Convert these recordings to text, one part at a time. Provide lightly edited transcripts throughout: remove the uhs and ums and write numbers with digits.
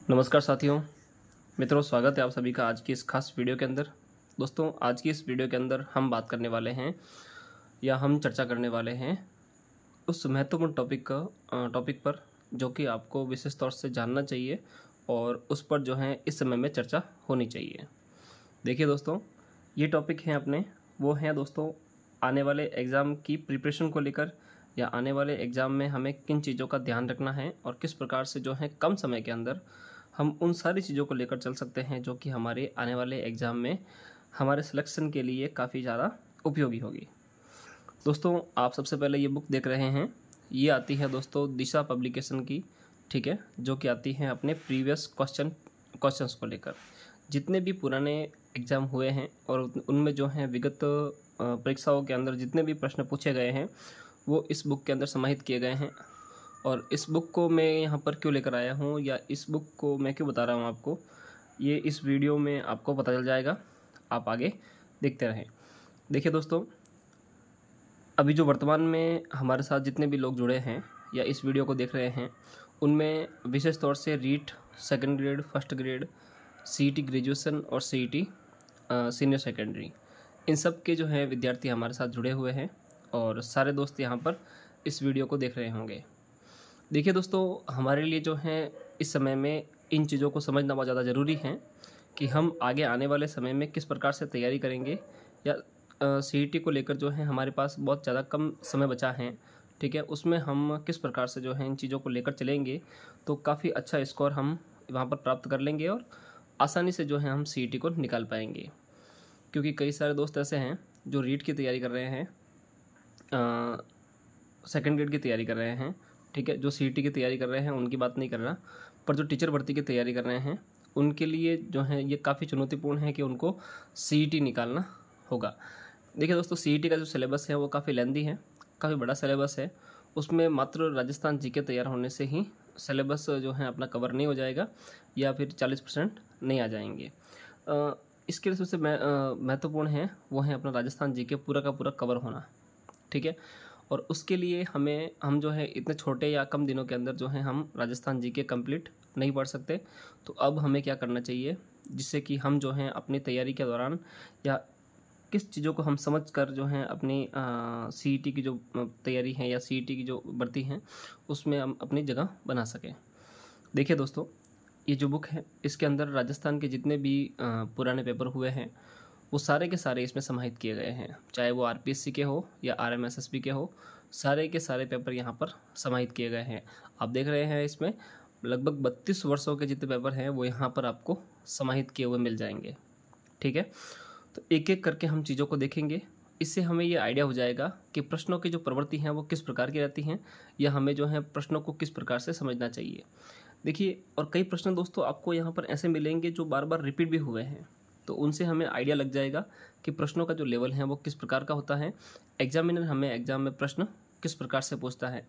नमस्कार साथियों, मित्रों, स्वागत है आप सभी का आज की इस खास वीडियो के अंदर। दोस्तों, आज की इस वीडियो के अंदर हम बात करने वाले हैं या हम चर्चा करने वाले हैं उस महत्वपूर्ण टॉपिक पर जो कि आपको विशेष तौर से जानना चाहिए और उस पर जो है इस समय में चर्चा होनी चाहिए। देखिए दोस्तों, ये टॉपिक हैं वो हैं दोस्तों आने वाले एग्ज़ाम की प्रिपरेशन को लेकर या आने वाले एग्ज़ाम में हमें किन चीज़ों का ध्यान रखना है और किस प्रकार से जो है कम समय के अंदर हम उन सारी चीज़ों को लेकर चल सकते हैं जो कि हमारे आने वाले एग्ज़ाम में हमारे सिलेक्शन के लिए काफ़ी ज़्यादा उपयोगी होगी। दोस्तों, आप सबसे पहले ये बुक देख रहे हैं, ये आती है दोस्तों दिशा पब्लिकेशन की, ठीक है, जो कि आती है अपने प्रीवियस क्वेश्चंस को लेकर। जितने भी पुराने एग्ज़ाम हुए हैं और उनमें जो हैं विगत परीक्षाओं के अंदर जितने भी प्रश्न पूछे गए हैं वो इस बुक के अंदर समाहित किए गए हैं। और इस बुक को मैं यहाँ पर क्यों लेकर आया हूँ या इस बुक को मैं क्यों बता रहा हूँ आपको, ये इस वीडियो में आपको पता चल जाएगा। आप आगे देखते रहें। देखिए दोस्तों, अभी जो वर्तमान में हमारे साथ जितने भी लोग जुड़े हैं या इस वीडियो को देख रहे हैं, उनमें विशेष तौर से REET second grade, first grade, CET graduation और सीईटी सीनियर सेकेंडरी, इन सब के जो है विद्यार्थी हमारे साथ जुड़े हुए हैं और सारे दोस्त यहाँ पर इस वीडियो को देख रहे होंगे। देखिए दोस्तों, हमारे लिए जो है इस समय में इन चीज़ों को समझना बहुत ज़्यादा ज़रूरी है कि हम आगे आने वाले समय में किस प्रकार से तैयारी करेंगे या सीईटी को लेकर जो है हमारे पास बहुत ज़्यादा कम समय बचा है, ठीक है, उसमें हम किस प्रकार से जो है इन चीज़ों को लेकर चलेंगे तो काफ़ी अच्छा स्कोर हम वहाँ पर प्राप्त कर लेंगे और आसानी से जो है हम सीईटी को निकाल पाएंगे। क्योंकि कई सारे दोस्त ऐसे हैं जो रीट की तैयारी कर रहे हैं, सेकंड ग्रेड की तैयारी कर रहे हैं, ठीक है, जो सीईटी की तैयारी कर रहे हैं उनकी बात नहीं कर रहा, पर जो टीचर भर्ती की तैयारी कर रहे हैं उनके लिए जो है ये काफ़ी चुनौतीपूर्ण है कि उनको सीईटी निकालना होगा। देखिए दोस्तों, सीईटी का जो सिलेबस है वो काफ़ी लेंदी है, काफ़ी बड़ा सिलेबस है। उसमें मात्र राजस्थान जीके तैयार होने से ही सिलेबस जो है अपना कवर नहीं हो जाएगा या फिर 40% नहीं आ जाएंगे। इसके लिए सबसे महत्वपूर्ण है वो है अपना राजस्थान जीके पूरा का पूरा कवर होना, ठीक है। और उसके लिए हम जो है इतने छोटे या कम दिनों के अंदर जो है हम राजस्थान जीके कंप्लीट नहीं पढ़ सकते। तो अब हमें क्या करना चाहिए जिससे कि हम जो है अपनी तैयारी के दौरान या किस चीज़ों को हम समझ कर जो है अपनी सीईटी की जो तैयारी है या सीईटी की जो भर्ती है उसमें हम अपनी जगह बना सकें। देखिए दोस्तों, ये जो बुक है इसके अंदर राजस्थान के जितने भी पुराने पेपर हुए हैं वो सारे के सारे इसमें समाहित किए गए हैं, चाहे वो आरपीएससी के हो या आरएमएसएसबी के हो, सारे के सारे पेपर यहाँ पर समाहित किए गए हैं। आप देख रहे हैं इसमें लगभग 32 वर्षों के जितने पेपर हैं वो यहाँ पर आपको समाहित किए हुए मिल जाएंगे, ठीक है। तो एक एक करके हम चीज़ों को देखेंगे, इससे हमें ये आइडिया हो जाएगा कि प्रश्नों की जो प्रवृत्ति हैं वो किस प्रकार की रहती हैं या हमें जो है प्रश्नों को किस प्रकार से समझना चाहिए। देखिए, और कई प्रश्न दोस्तों आपको यहाँ पर ऐसे मिलेंगे जो बार बार रिपीट भी हुए हैं, तो उनसे हमें आइडिया लग जाएगा कि प्रश्नों का जो लेवल है वो किस प्रकार का होता है, एग्जामिनर हमें एग्जाम में प्रश्न किस प्रकार से पूछता है।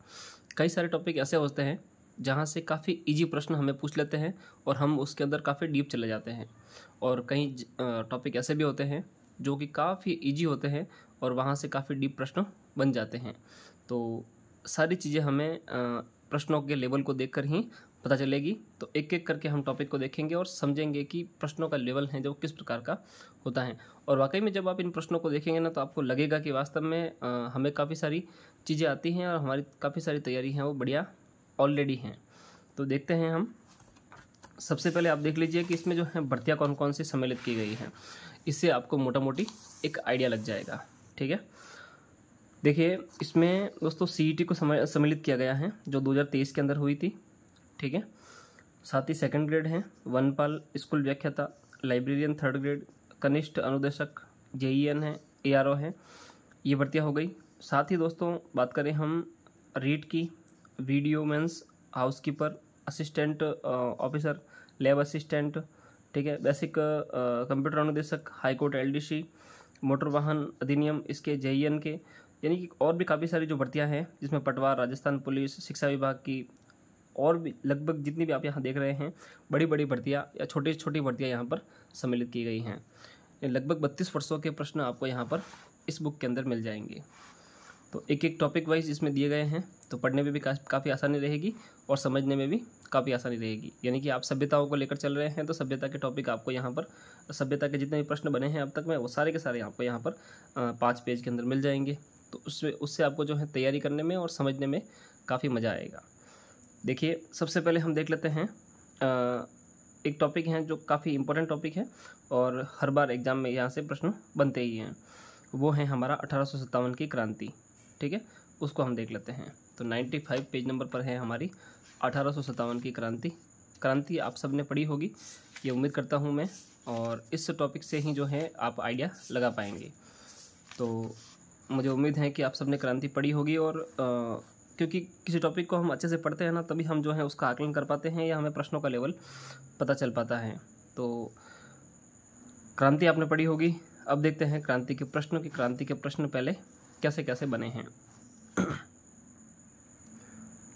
कई सारे टॉपिक ऐसे होते हैं जहाँ से काफ़ी इजी प्रश्न हमें पूछ लेते हैं और हम उसके अंदर काफ़ी डीप चले जाते हैं, और कई टॉपिक ऐसे भी होते हैं जो कि काफ़ी इजी होते हैं और वहाँ से काफ़ी डीप प्रश्न बन जाते हैं। तो सारी चीज़ें हमें प्रश्नों के लेवल को देखकर ही पता चलेगी। तो एक एक करके हम टॉपिक को देखेंगे और समझेंगे कि प्रश्नों का लेवल है जो किस प्रकार का होता है। और वाकई में जब आप इन प्रश्नों को देखेंगे ना तो आपको लगेगा कि वास्तव में हमें काफ़ी सारी चीज़ें आती हैं और हमारी काफ़ी सारी तैयारी हैं वो बढ़िया ऑलरेडी हैं। तो देखते हैं हम। सबसे पहले आप देख लीजिए कि इसमें जो है भर्तियाँ कौन कौन सी सम्मिलित की गई हैं, इससे आपको मोटा मोटी एक आइडिया लग जाएगा, ठीक है। देखिए, इसमें दोस्तों सीईटी को सम्मिलित किया गया है जो 2023 के अंदर हुई थी, ठीक है। साथ ही सेकंड ग्रेड है वनपाल स्कूल व्याख्याता, लाइब्रेरियन थर्ड ग्रेड, कनिष्ठ अनुदेशक, जेईएन है, एआरओ है, ये भर्तियाँ हो गई। साथ ही दोस्तों बात करें हम रीट की, VDO mains, housekeeper, assistant officer, lab assistant, ठीक है, बेसिक कंप्यूटर अनुदेशक, हाईकोर्ट एलडीसी, मोटर वाहन अधिनियम इसके जेईएन के, यानी कि और भी काफ़ी सारी जो भर्तियाँ हैं जिसमें पटवार, राजस्थान पुलिस, शिक्षा विभाग की, और भी लगभग जितनी भी आप यहाँ देख रहे हैं बड़ी बड़ी भर्तियाँ या छोटी छोटी भर्तियाँ यहाँ पर सम्मिलित की गई हैं। लगभग 32 वर्षों के प्रश्न आपको यहाँ पर इस बुक के अंदर मिल जाएंगे। तो एक एक टॉपिक वाइज इसमें दिए गए हैं, तो पढ़ने में भी काफ़ी आसानी रहेगी और समझने में भी काफ़ी आसानी रहेगी। यानी कि आप सभ्यताओं को लेकर चल रहे हैं तो सभ्यता के टॉपिक आपको यहाँ पर, सभ्यता के जितने भी प्रश्न बने हैं अब तक में वो सारे के सारे आपको यहाँ पर 5 पेज के अंदर मिल जाएंगे। तो उससे आपको जो है तैयारी करने में और समझने में काफ़ी मज़ा आएगा। देखिए सबसे पहले हम देख लेते हैं एक टॉपिक है जो काफ़ी इंपॉर्टेंट टॉपिक है और हर बार एग्ज़ाम में यहाँ से प्रश्न बनते ही हैं। वो है हमारा 1857 की क्रांति। ठीक है, उसको हम देख लेते हैं। तो 95 पेज नंबर पर है हमारी 1857 की क्रांति आप सब ने पढ़ी होगी, ये उम्मीद करता हूँ मैं, और इस टॉपिक से ही जो है आप आइडिया लगा पाएंगे। तो मुझे उम्मीद है कि आप सब ने क्रांति पढ़ी होगी, और क्योंकि किसी टॉपिक को हम अच्छे से पढ़ते हैं ना, तभी हम जो है उसका आकलन कर पाते हैं या हमें प्रश्नों का लेवल पता चल पाता है। तो क्रांति आपने पढ़ी होगी। अब देखते हैं क्रांति के प्रश्न पहले कैसे कैसे बने हैं।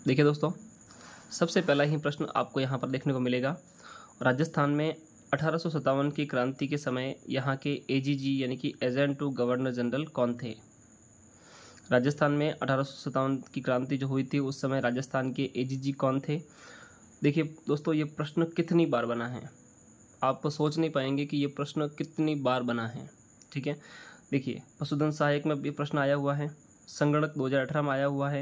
देखिए दोस्तों, सबसे पहला ही प्रश्न आपको यहाँ पर देखने को मिलेगा। राजस्थान में 1857 की क्रांति के समय यहाँ के एजीजी यानी कि एजेंट टू गवर्नर जनरल कौन थे? राजस्थान में 1857 की क्रांति जो हुई थी उस समय राजस्थान के एजीजी कौन थे? देखिए दोस्तों, ये प्रश्न कितनी बार बना है, आप सोच नहीं पाएंगे कि ये प्रश्न कितनी बार बना है। ठीक है, देखिए पशुधन सहायक में भी प्रश्न आया हुआ है, संगणक 2018 में आया हुआ है,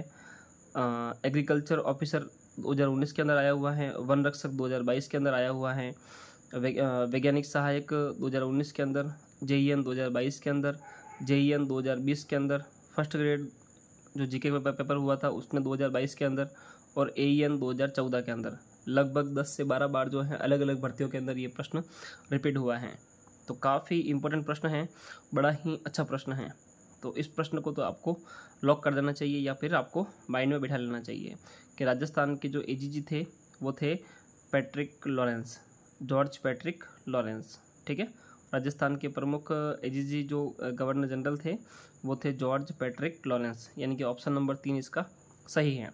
एग्रीकल्चर ऑफिसर 2019 के अंदर आया हुआ है, वन रक्षक 2022 के अंदर आया हुआ है, वैज्ञानिक सहायक 2019 के अंदर, जेईएन 2022 के अंदर, जेईएन 2020 के अंदर, फर्स्ट ग्रेड जो जीके का पेपर हुआ था उसमें 2022 के अंदर, और एईएन 2014 के अंदर। लगभग 10 से 12 बार जो है अलग अलग भर्तियों के अंदर ये प्रश्न रिपीट हुआ है। तो काफ़ी इंपॉर्टेंट प्रश्न है, बड़ा ही अच्छा प्रश्न है। तो इस प्रश्न को तो आपको लॉक कर देना चाहिए या फिर आपको माइंड में बिठा लेना चाहिए कि राजस्थान के जो एजीजी थे वो थे Patrick Lawrence, George Patrick Lawrence. ठीक है, राजस्थान के प्रमुख एजीजी जो गवर्नर जनरल थे वो थे जॉर्ज पैट्रिक लॉरेंस, यानी कि ऑप्शन नंबर 3 इसका सही है।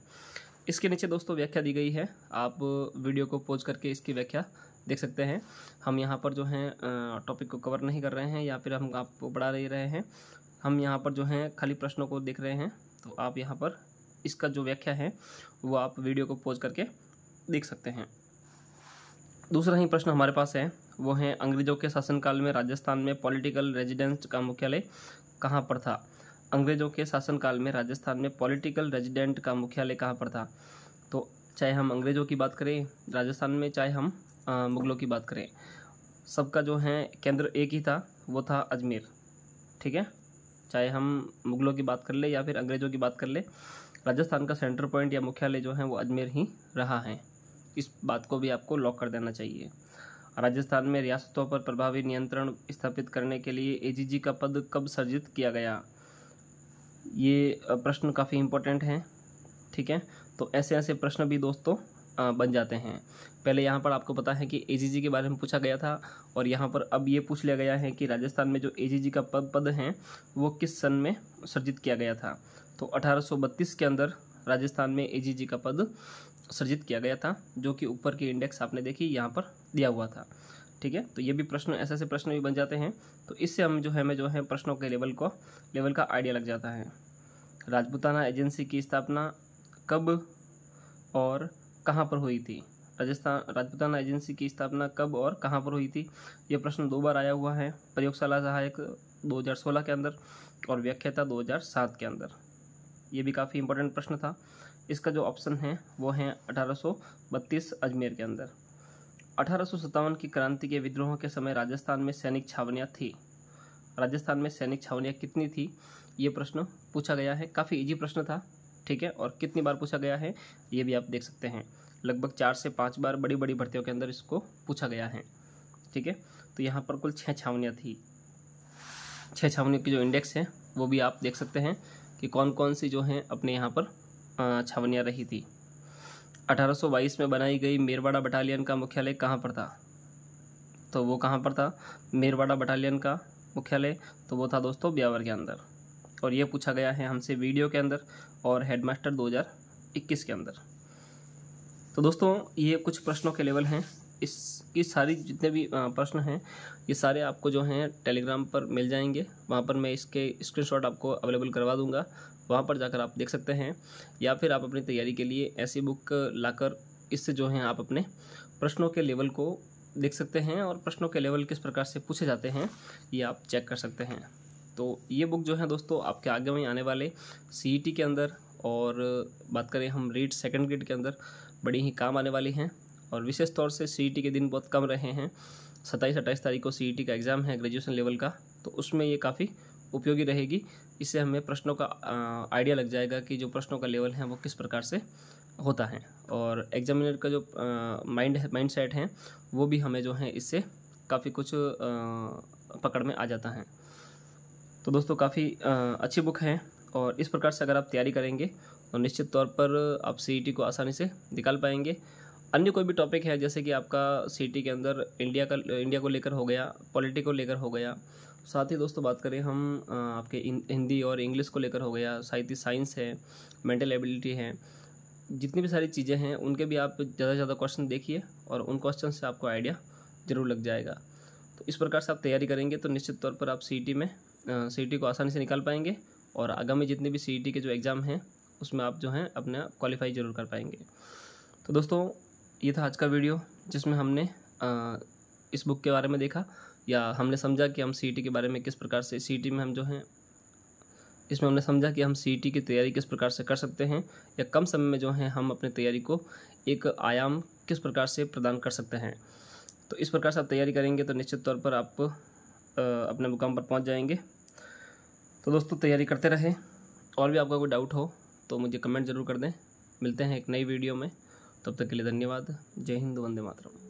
इसके नीचे दोस्तों व्याख्या दी गई है, आप वीडियो को पॉज करके इसकी व्याख्या देख सकते हैं। हम यहाँ पर जो है टॉपिक को कवर नहीं कर रहे हैं या फिर हम आपको पढ़ा नहीं रहे हैं, हम यहाँ पर जो है खाली प्रश्नों को देख रहे हैं। तो आप यहाँ पर इसका जो व्याख्या है वो आप वीडियो को पॉज करके देख सकते हैं। दूसरा ही प्रश्न हमारे पास है, वो है अंग्रेजों के शासनकाल में राजस्थान में पॉलिटिकल रेजिडेंस का मुख्यालय कहाँ पर था? अंग्रेजों के शासनकाल में राजस्थान में पॉलिटिकल रेजिडेंट का मुख्यालय कहाँ पर था? तो चाहे हम अंग्रेजों की बात करें राजस्थान में, चाहे हम मुगलों की बात करें, सबका जो है केंद्र एक ही था, वो था अजमेर। ठीक है, चाहे हम मुगलों की बात कर ले या फिर अंग्रेजों की बात कर ले, राजस्थान का सेंटर पॉइंट या मुख्यालय जो है वो अजमेर ही रहा है। इस बात को भी आपको लॉक कर देना चाहिए। राजस्थान में रियासतों पर प्रभावी नियंत्रण स्थापित करने के लिए एजीजी का पद कब सृजित किया गया? ये प्रश्न काफ़ी इम्पोर्टेंट हैं। ठीक है, तो ऐसे ऐसे प्रश्न भी दोस्तों बन जाते हैं। पहले यहाँ पर आपको पता है कि एजीजी के बारे में पूछा गया था, और यहाँ पर अब ये पूछ लिया गया है कि राजस्थान में जो एजीजी का पद है वो किस सन में सृजित किया गया था? तो 1832 के अंदर राजस्थान में एजीजी का पद सृजित किया गया था, जो कि ऊपर की इंडेक्स आपने देखी यहाँ पर दिया हुआ था। ठीक है, तो ये भी प्रश्न, ऐसे ऐसे प्रश्न भी बन जाते हैं। तो इससे हमें जो है प्रश्नों के लेवल का आइडिया लग जाता है। राजपूताना एजेंसी की स्थापना कब और कहाँ पर हुई थी? राजपूताना एजेंसी की स्थापना कब और कहाँ पर हुई थी? ये प्रश्न 2 बार आया हुआ है, प्रयोगशाला सहायक 2016 के अंदर और व्याख्याता 2007 के अंदर। ये भी काफ़ी इंपॉर्टेंट प्रश्न था। इसका जो ऑप्शन है वो है 1832 अजमेर के अंदर। 1857 की क्रांति के विद्रोह के समय राजस्थान में सैनिक छावनियाँ थी। राजस्थान में सैनिक छावनियाँ कितनी थी? ये प्रश्न पूछा गया है, काफ़ी इजी प्रश्न था। ठीक है, और कितनी बार पूछा गया है ये भी आप देख सकते हैं, लगभग 4 से 5 बार बड़ी बड़ी भर्तियों के अंदर इसको पूछा गया है। ठीक है, तो यहाँ पर कुल 6 छावनियाँ थी। 6 छावनियों की जो इंडेक्स है वो भी आप देख सकते हैं कि कौन कौन सी जो हैं अपने यहाँ पर छावनियाँ रही थी। 1822 में बनाई गई मेरवाड़ा बटालियन का मुख्यालय कहाँ पर था? तो वो कहाँ पर था मेरवाड़ा बटालियन का मुख्यालय? तो वो था दोस्तों ब्यावर के अंदर, और ये पूछा गया है हमसे वीडियो के अंदर और हेडमास्टर 2021 के अंदर। तो दोस्तों ये कुछ प्रश्नों के लेवल हैं। इसकी सारी जितने भी प्रश्न हैं ये सारे आपको जो हैं टेलीग्राम पर मिल जाएंगे, वहाँ पर मैं इसके स्क्रीनशॉट आपको अवेलेबल करवा दूँगा, वहाँ पर जाकर आप देख सकते हैं। या फिर आप अपनी तैयारी के लिए ऐसी बुक लाकर इससे जो है आप अपने प्रश्नों के लेवल को देख सकते हैं और प्रश्नों के लेवल किस प्रकार से पूछे जाते हैं ये आप चेक कर सकते हैं। तो ये बुक जो है दोस्तों आपके आगे में आने वाले CET के अंदर और बात करें हम रीट सेकंड ग्रेड के अंदर बड़ी ही काम आने वाली हैं। और विशेष तौर से CET के दिन बहुत कम रहे हैं, 27-28 तारीख को CET का एग्ज़ाम है ग्रेजुएशन लेवल का, तो उसमें ये काफ़ी उपयोगी रहेगी। इससे हमें प्रश्नों का आइडिया लग जाएगा कि जो प्रश्नों का लेवल है वो किस प्रकार से होता है और एग्जामिनर का जो माइंड सेट है वो भी हमें जो है इससे काफ़ी कुछ पकड़ में आ जाता है। तो दोस्तों काफ़ी अच्छी बुक है और इस प्रकार से अगर आप तैयारी करेंगे तो निश्चित तौर पर आप CET को आसानी से निकाल पाएंगे। अन्य कोई भी टॉपिक है जैसे कि आपका CET के अंदर इंडिया को लेकर हो गया, पॉलिटी को लेकर हो गया, साथ ही दोस्तों बात करें हम आपके हिंदी और इंग्लिश को लेकर हो गया, साथ ही साइंस है, मेंटल एबिलिटी है, जितनी भी सारी चीज़ें हैं उनके भी आप ज़्यादा से ज़्यादा क्वेश्चन देखिए और उन क्वेश्चन से आपको आइडिया ज़रूर लग जाएगा। तो इस प्रकार से आप तैयारी करेंगे तो निश्चित तौर पर आप CET को आसानी से निकाल पाएंगे और आगामी जितने भी CET के जो एग्ज़ाम हैं उसमें आप जो हैं अपना क्वालिफाई ज़रूर कर पाएंगे। तो दोस्तों ये था आज का वीडियो जिसमें हमने इस बुक के बारे में देखा या हमने समझा कि हम CET के बारे में किस प्रकार से CET में हम जो हैं इसमें हमने समझा कि हम CET की तैयारी किस प्रकार से कर सकते हैं या कम समय में जो है हम अपनी तैयारी को एक आयाम किस प्रकार से प्रदान कर सकते हैं। तो इस प्रकार से आप तैयारी करेंगे तो निश्चित तौर पर आप अपने मुकाम पर पहुंच जाएंगे। तो दोस्तों तैयारी करते रहें, और भी आपका कोई डाउट हो तो मुझे कमेंट ज़रूर कर दें। मिलते हैं एक नई वीडियो में, तब तक के लिए धन्यवाद। जय हिंद, वंदे मातरम।